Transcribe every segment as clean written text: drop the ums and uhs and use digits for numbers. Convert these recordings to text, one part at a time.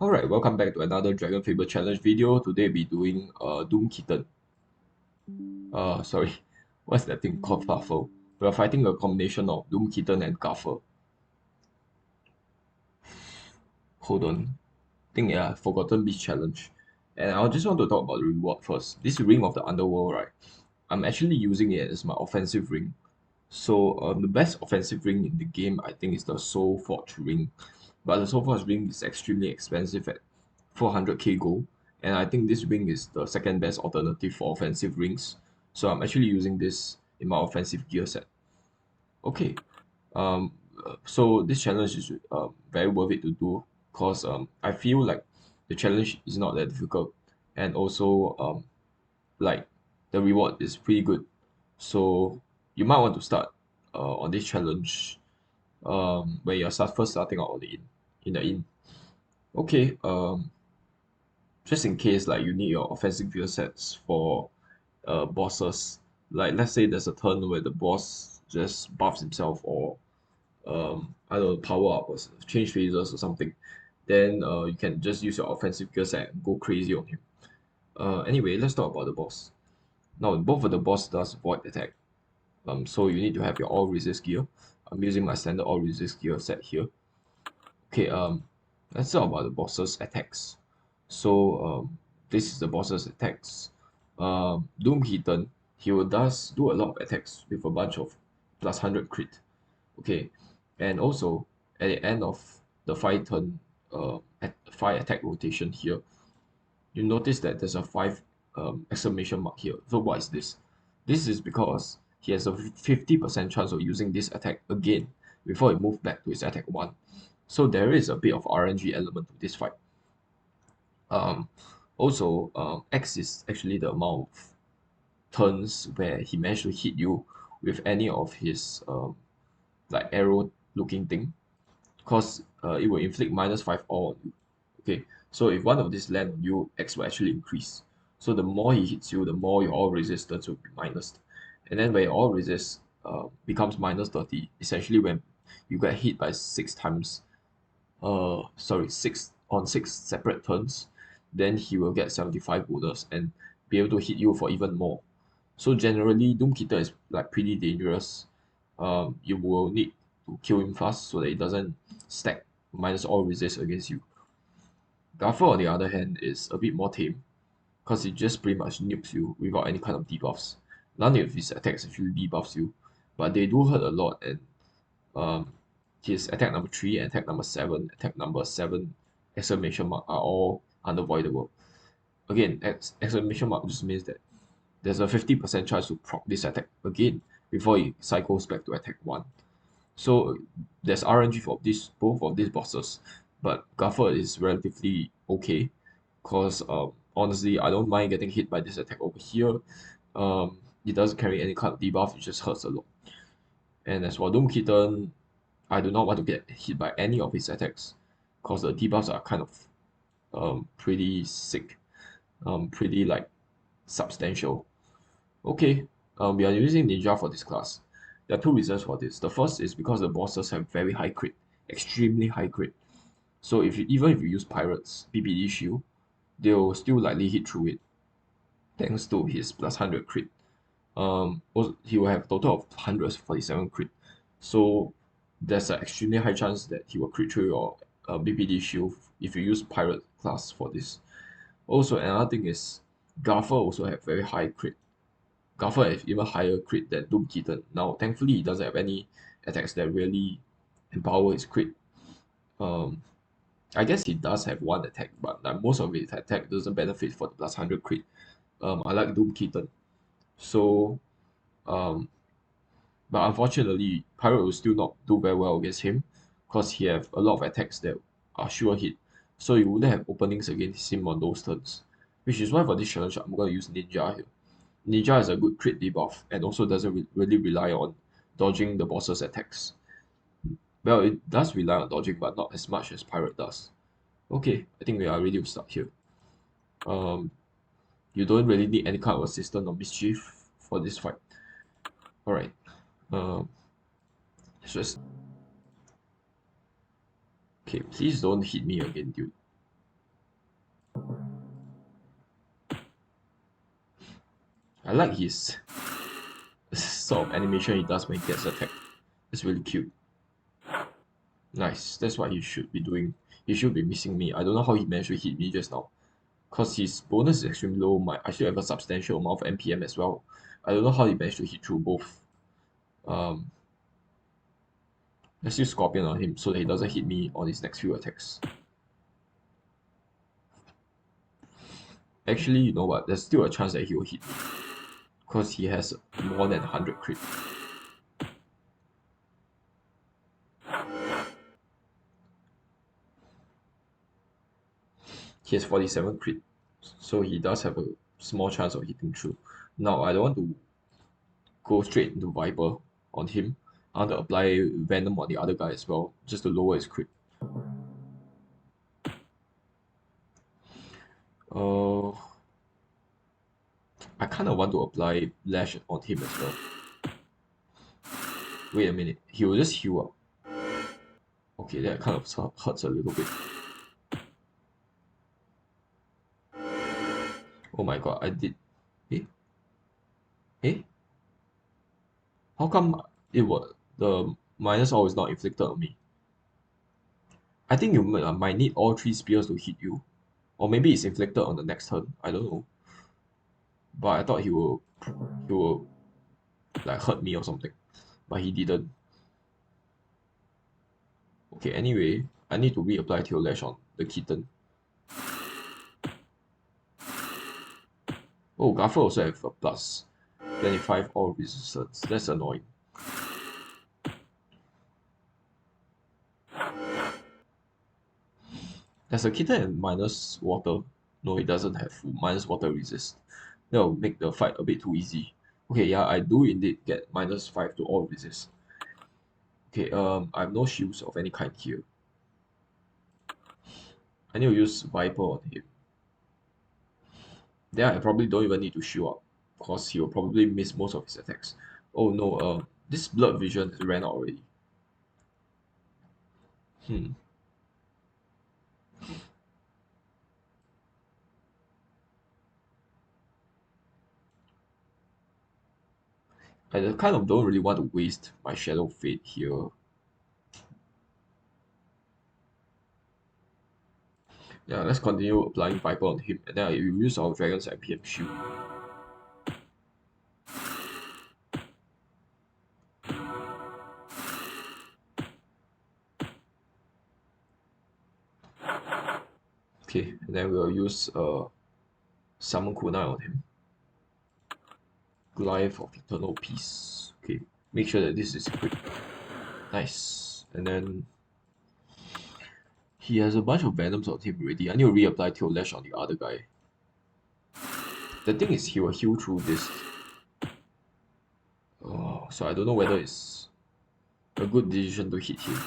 Alright, welcome back to another Dragonfable challenge video. Today we'll be doing Doom Kitten. Sorry, what's that thing called? Kerfluffle. We are fighting a combination of Doom Kitten and Guffer. Hold on. Think yeah, Forgotten Beast challenge. And I just want to talk about the reward first. This Ring of the Underworld, right? I'm actually using it as my offensive ring. So the best offensive ring in the game, I think, is the Soul Forge ring. But the Soul Forge ring is extremely expensive at 400k gold, and I think this ring is the second best alternative for offensive rings. So I'm actually using this in my offensive gear set. Okay, um, so this challenge is very worth it to do because I feel like the challenge is not that difficult, and also like the reward is pretty good. So you might want to start on this challenge when you're first starting out on the in. Okay, just in case like you need your offensive gear sets for bosses. Like let's say there's a turn where the boss just buffs himself or I don't know, power up or change phases or something. Then you can just use your offensive gear set and go crazy on him. Anyway, let's talk about the boss. Now both of the boss does void attack. So you need to have your all resist gear. I'm using my standard all resist gear set here. Okay, let's talk about the boss's attacks. So this is the boss's attacks. Doom Kitten, he will does do a lot of attacks with a bunch of plus 100 crit. Okay, and also at the end of the 5 turn at 5 attack rotation here, you notice that there's a 5 exclamation mark here. So what is this? This is because he has a 50% chance of using this attack again before he moves back to his attack 1. So there is a bit of RNG element to this fight. Um, Also, X is actually the amount of turns where he managed to hit you with any of his like arrow looking thing, because it will inflict -5 all on you. Okay, so if one of these land on you, X will actually increase. So the more he hits you, the more your all resistance will be minus. And then when your all resist becomes -30, essentially when you get hit by 6 times, sorry, 6 separate turns, then he will get 75 bonus and be able to hit you for even more. So generally, Doom Kitten is like pretty dangerous. You will need to kill him fast so that it doesn't stack minus all resist against you. Guffer, on the other hand, is a bit more tame because it just pretty much nukes you without any kind of debuffs. None of his attacks actually debuffs you, but they do hurt a lot. And um, his attack number 3 and attack number 7, exclamation mark are all unavoidable. Again, exclamation mark just means that there's a 50% chance to proc this attack again before it cycles back to attack 1. So there's RNG for both of these bosses, but Guffer is relatively okay because honestly I don't mind getting hit by this attack over here. It doesn't carry any kind of debuff, it just hurts a lot. And as for Doom Kitten, I do not want to get hit by any of his attacks because the debuffs are kind of pretty sick, pretty like substantial. Okay, we are using Ninja for this class. There are two reasons for this. The first is because the bosses have very high crit, extremely high crit. So even if you use Pirates BPD-shield, they'll still likely hit through it, thanks to his plus 100 crit. Also, he will have a total of 147 crit. So there's an extremely high chance that he will crit through your BPD-shield if you use Pirate class for this. Also, another thing is Guffer also have very high crit. Guffer has even higher crit than Doom Kitten. Now, thankfully, he doesn't have any attacks that really empower his crit. Um, I guess he does have one attack, but like, most of his attack doesn't benefit for the plus 100 crit. I like Doom Kitten. So, um, but unfortunately, Pirate will still not do very well against him because he have a lot of attacks that are sure hit. So you wouldn't have openings against him on those turns. Which is why for this challenge, I'm going to use Ninja here. Ninja has a good crit debuff and also doesn't really rely on dodging the boss's attacks. Well, it does rely on dodging, but not as much as Pirate does. Okay, I think we are ready to start here. Um, you don't really need any kind of assistant or mischief for this fight. Alright, um, let's just... Okay, please don't hit me again, dude. I like his sort of animation he does when he gets attacked. It's really cute. Nice. That's what he should be doing. He should be missing me. I don't know how he managed to hit me just now. Because his bonus is extremely low. I still have a substantial amount of NPM as well. I don't know how he managed to hit through both. Um, let's use Scorpion on him so that he doesn't hit me on his next few attacks. Actually, you know what? There's still a chance that he will hit me. Because he has more than 100 crit. He has 47 crit. So he does have a small chance of hitting through. Now, I don't want to go straight into Viper on him. I want to apply Venom on the other guy as well, just to lower his crit. Uh, I kind of want to apply Lash on him as well. Wait a minute, he will just heal up. Okay, that kind of hurts a little bit. Oh my god, I did. Eh? Eh? How come it was the minus all is not inflicted on me? I think you might need all 3 spears to hit you. Or maybe it's inflicted on the next turn. I don't know. But I thought he will like hurt me or something. But he didn't. Okay, anyway, I need to reapply Tail Lash on the kitten. Oh, Guffer also have a plus 25 all resistance. That's annoying. There's a kitten and minus water. No, it doesn't have minus water resist. That will make the fight a bit too easy. Okay, yeah, I do indeed get -5 to all resist. Okay, I have no shields of any kind here. I need to use Viper on him. Then I probably don't even need to shield up, because he will probably miss most of his attacks. Oh no, this blood vision ran out already. Hmm. I kind of don't really want to waste my Shadow Fate here. Yeah, let's continue applying Viper on him, and then I will use our Dragon's IPM shield. Okay, and then we'll use Summon Kunai on him. Glyph of Eternal Peace. Okay, make sure that this is equipped. Nice. And then he has a bunch of Venoms on him already. I need to reapply Tail Lash on the other guy. The thing is, he will heal through this. Oh, so I don't know whether it's a good decision to hit him.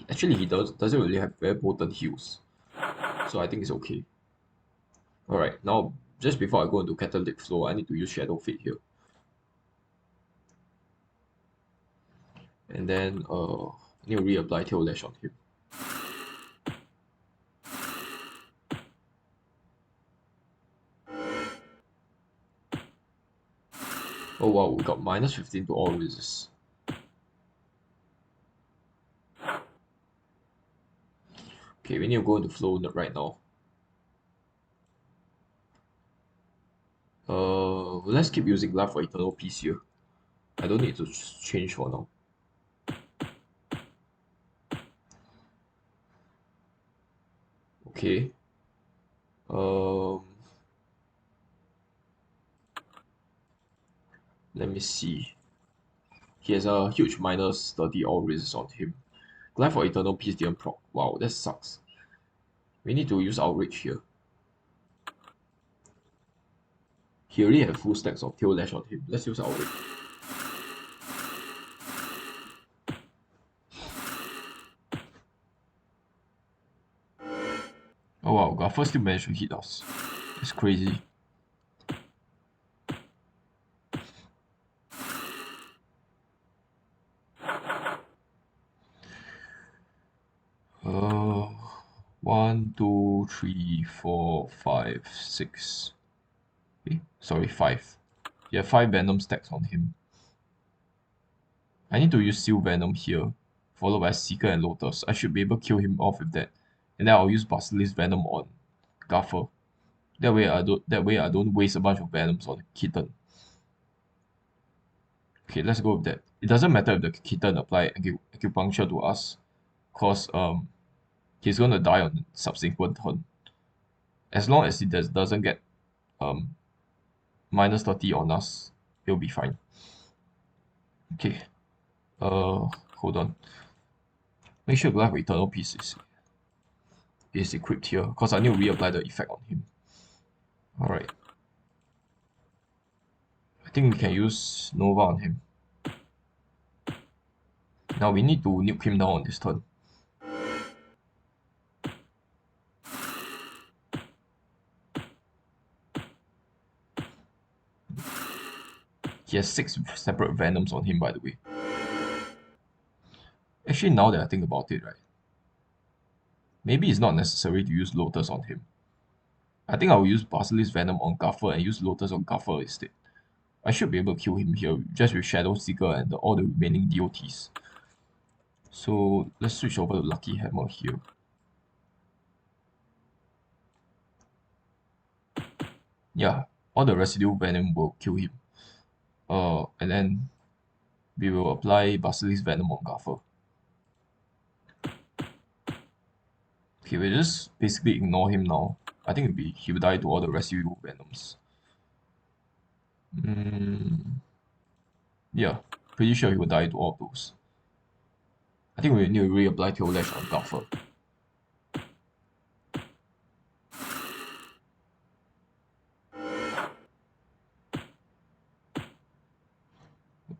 Actually, he doesn't really have very potent heals. So I think it's okay. Alright, now just before I go into Catalytic Flow, I need to use Shadow Fate here. And then I need to reapply Tail Lash on him. Oh wow, we got -15 to all resists. Okay, we need to go into flow right now. Let's keep using Life for Eternal Peace here. I don't need to change for now. Okay. Let me see. He has a huge -30 all resist on him. Life for Eternal Peace didn't proc. Wow, that sucks. We need to use Outrage here. He already has full stacks of Tail Lash on him. Let's use Outrage. Oh wow, Guffer still managed to hit us. It's crazy. Uh, 1, 2, 3, 4, 5, 6. Sorry, 5. You have 5 venom stacks on him. I need to use seal venom here, followed by seeker and lotus. I should be able to kill him off with that. And then I'll use basilisk venom on Guffer. That way I don't waste a bunch of venoms on kitten. Okay, let's go with that. It doesn't matter if the kitten apply acupuncture to us, cause he's gonna die on the subsequent turn. As long as he doesn't get um minus 30 on us, he'll be fine. Okay. Hold on. Make sure Glaive Eternal Peace is equipped here, because I need to reapply the effect on him. Alright. I think we can use Nova on him. Now we need to nuke him down on this turn. He has 6 separate venoms on him, by the way. Actually, now that I think about it, right? Maybe it's not necessary to use Lotus on him. I think I will use Basilisk Venom on Guffer and use Lotus on Guffer instead. I should be able to kill him here just with Shadow Seeker and all the remaining DOTs. So let's switch over to Lucky Hammer here. Yeah, all the residual venom will kill him. And then we will apply Basilisk Venom on Guffer. Okay, we'll just basically ignore him now. I think he will die to all the residual venoms. Yeah, pretty sure he will die to all of those. I think we need to reapply Tail Lash on Guffer.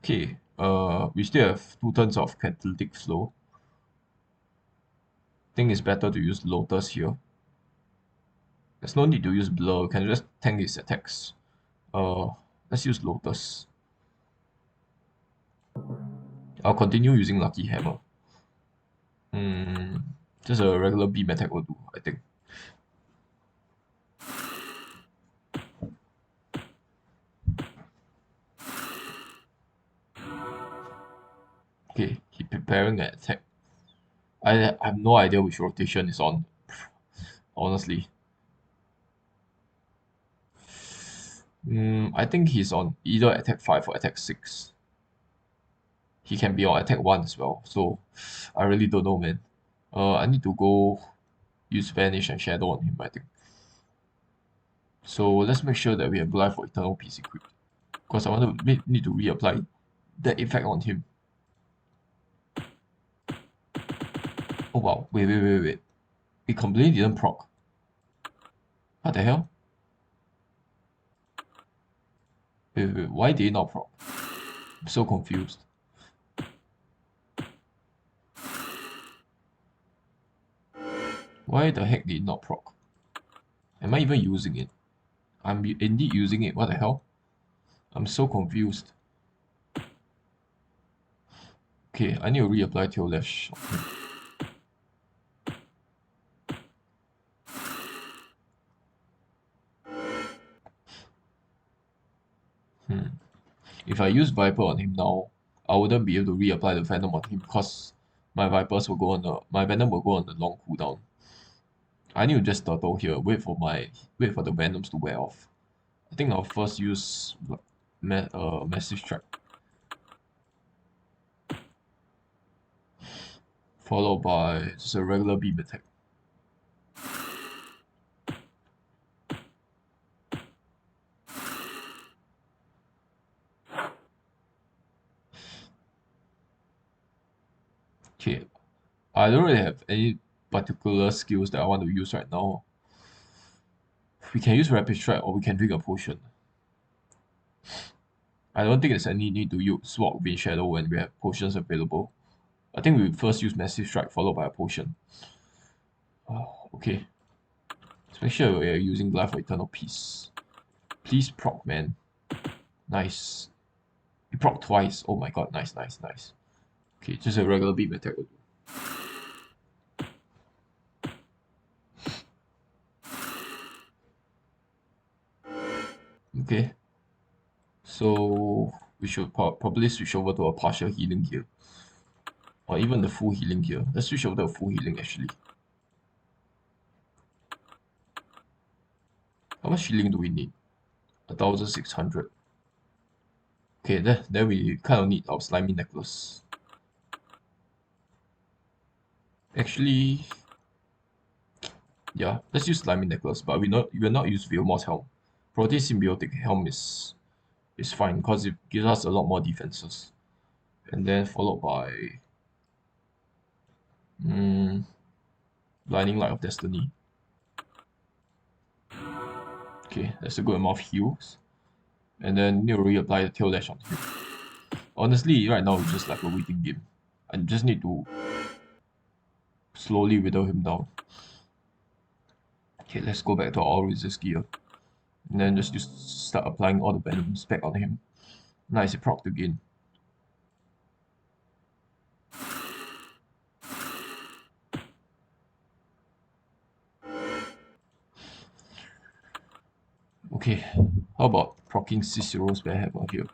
Okay, we still have 2 turns of Catalytic Flow. I think it's better to use Lotus here. There's no need to use Blur, we can just tank his attacks. Let's use Lotus. I'll continue using Lucky Hammer. Just a regular beam attack will do, I think. Okay, he's preparing an attack. I have no idea which rotation is on, honestly. I think he's on either attack 5 or attack 6. He can be on attack 1 as well, so I really don't know, man. I need to go use Vanish and Shadow on him, I think. So let's make sure that we have Glaive for Eternal Peace equipped, because I want to need to reapply that effect on him. Oh wow, wait. It completely didn't proc. What the hell? Wait, why did it not proc? I'm so confused. Why the heck did it not proc? Am I even using it? I'm indeed using it, what the hell? I'm so confused. Okay, I need to reapply Tail Lash. If I use Viper on him now, I wouldn't be able to reapply the Venom on him because my Vipers will go on my Venom will go on the long cooldown. I need to just turtle here, wait for the Venoms to wear off. I think I'll first use Massive Strike, followed by just a regular beam attack. Okay, I don't really have any particular skills that I want to use right now. We can use Rapid Strike or we can drink a potion. I don't think there's any need to use Sword Wind Shadow when we have potions available. I think we first use Massive Strike followed by a potion. Okay. Let's make sure we're using Glaive for Eternal Peace. Please proc, man. Nice. You proc twice. Oh my god, nice. Okay, just a regular beam attack will do. Okay, so we should probably switch over to a partial healing gear. Or even the full healing gear. Let's switch over to full healing actually. How much healing do we need? 1600. Okay, then we kind of need our slimy necklace. Actually, yeah, let's use slimy necklace, but we will not use Vilmor's helm. Protein symbiotic helm is fine because it gives us a lot more defenses. And then followed by blinding light of destiny. Okay, that's a good amount of heals. And then need to reapply the tail lash on him. Honestly, right now it's just like a waiting game. I just need to slowly whittle him down. Okay, let's go back to our resist gear. And then just start applying all the venoms back on him. Nice, it procced again. Okay, how about proccing Cicero's bear hammer here?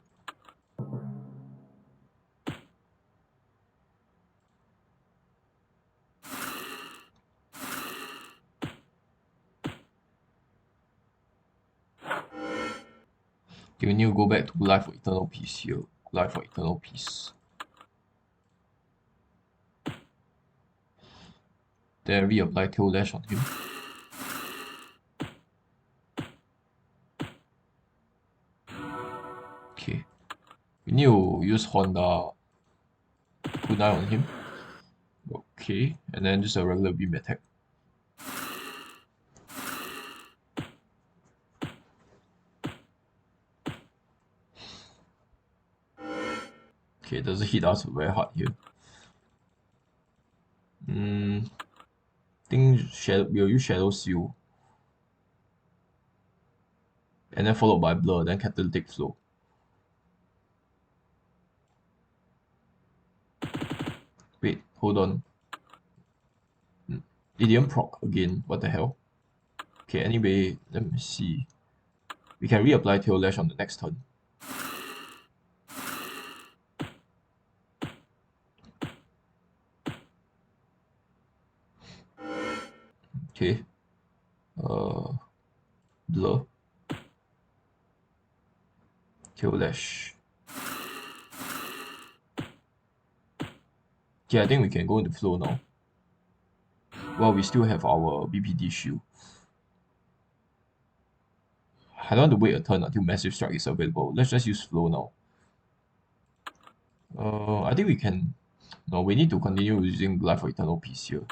Okay, we need to go back to Life for Eternal Peace here. Life for Eternal Peace. Then reapply Tail Lash on him. Okay. We need to use Honda Kunai on him. Okay, and then just a regular beam attack. Okay, it doesn't hit us very hard here. Think we'll use Shadow Seal. And then followed by Blur, then Catalytic Flow. Wait, hold on. It didn't proc again, what the hell? Okay, anyway, let me see. We can reapply Tail Lash on the next turn. Okay. Blur. Tail Lash. Okay, I think we can go into flow now. Well, we still have our BPD-shield. I don't want to wait a turn until Massive Strike is available. Let's just use flow now. I think we can... No, we need to continue using Life for Eternal Peace here.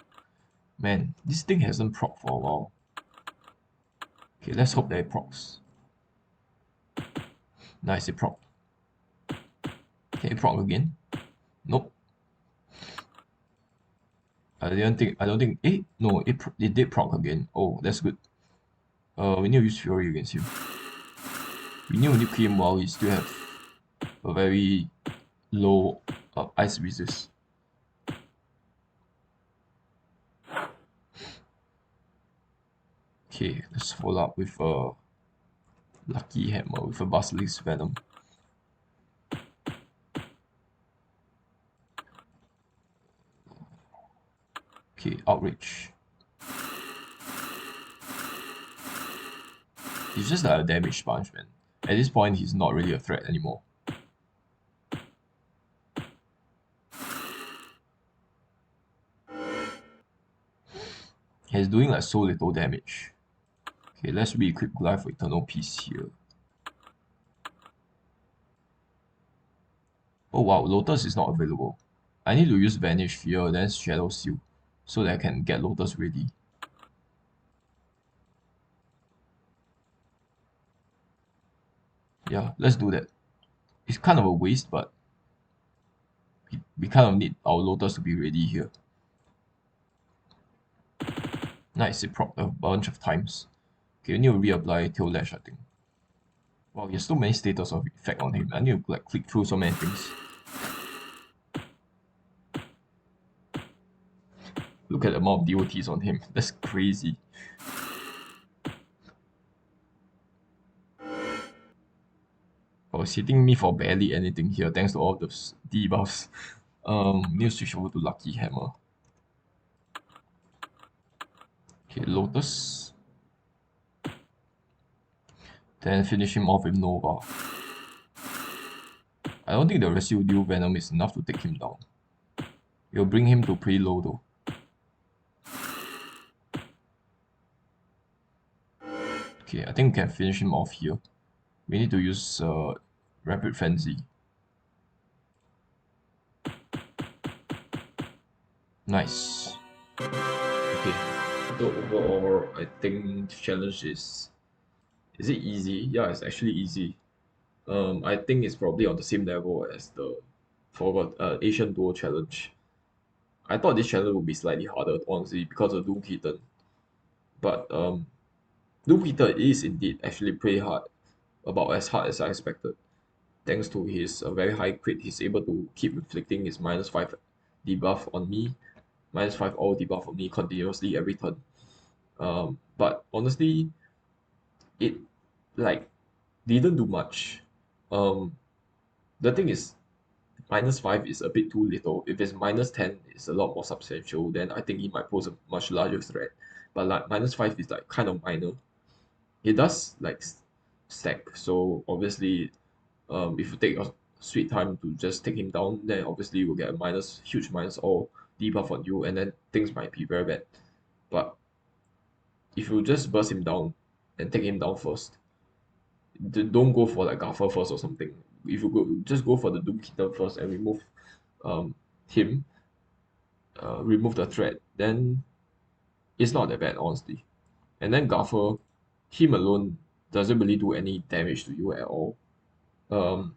Man, this thing hasn't proc for a while. Okay, let's hope that it procs. Nice, it proc. Can it proc again? Nope. I don't think, no, it did proc again. Oh, that's good. We need to use Fury against him. We need to nuke him while we still have a very low ice resist. Okay, let's follow up with a Lucky Hammer with a Basilisk Venom. Okay, Outrage. He's just like a damage sponge, man. At this point, he's not really a threat anymore. He's doing like so little damage. Okay, let's re-equip Life for Eternal Peace here. Oh wow, Lotus is not available. I need to use Vanish Fear, then Shadow Seal, so that I can get Lotus ready. Yeah, let's do that. It's kind of a waste, but we kind of need our Lotus to be ready here. Nice, it procced a bunch of times. Okay, we need to reapply Tail Lash, I think. Wow, there's so many status of effect on him. I need to like click through so many things. Look at the amount of DOTs on him. That's crazy. was hitting me for barely anything here, thanks to all those debuffs. Need to switch over to Lucky Hammer. Okay, Lotus. Then finish him off with Nova. I don't think the Residue Venom is enough to take him down. It'll bring him to pretty low though. Okay, I think we can finish him off here. We need to use Rapid Frenzy. Nice. Okay, so overall, I think this challenge is it easy? Yeah, it's actually easy. I think it's probably on the same level as the Asian Duo challenge. I thought this challenge would be slightly harder, honestly, because of Doom Kitten. But Doom Kitten is indeed actually pretty hard, about as hard as I expected. Thanks to his very high crit, he's able to keep inflicting his -5 debuff on me, -5 all debuff on me continuously every turn. But honestly, it like didn't do much. Um, the thing is, -5 is a bit too little. If it's -10, it's a lot more substantial. Then I think it might pose a much larger threat. But like -5 is like kind of minor. It does like stack. So obviously, if you take your sweet time to just take him down, then obviously you will get a huge minus all debuff on you, and then things might be very bad. But if you just burst him down and take him down first, don't go for like Guffer first or something. If you go, just go for the Doom Kitten first and remove um, him, remove the threat, then it's not that bad, honestly. And then Guffer, him alone doesn't really do any damage to you at all. Um,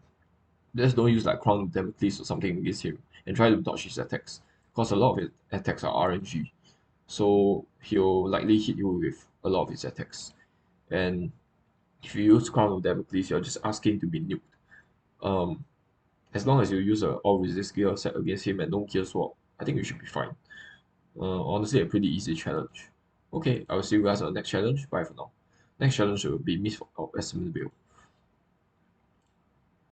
just don't use like crown-of-democles or something against him and try to dodge his attacks, because a lot of his attacks are RNG. So he'll likely hit you with a lot of his attacks. And if you use crown-of-democles, you're just asking to be nuked. Um, as long as you use a all resist gear set against him and don't gear swap, I think you should be fine. Honestly, a pretty easy challenge. Okay, I will see you guys on the next challenge. Bye for now. Next challenge will be Miss of Estimate Build.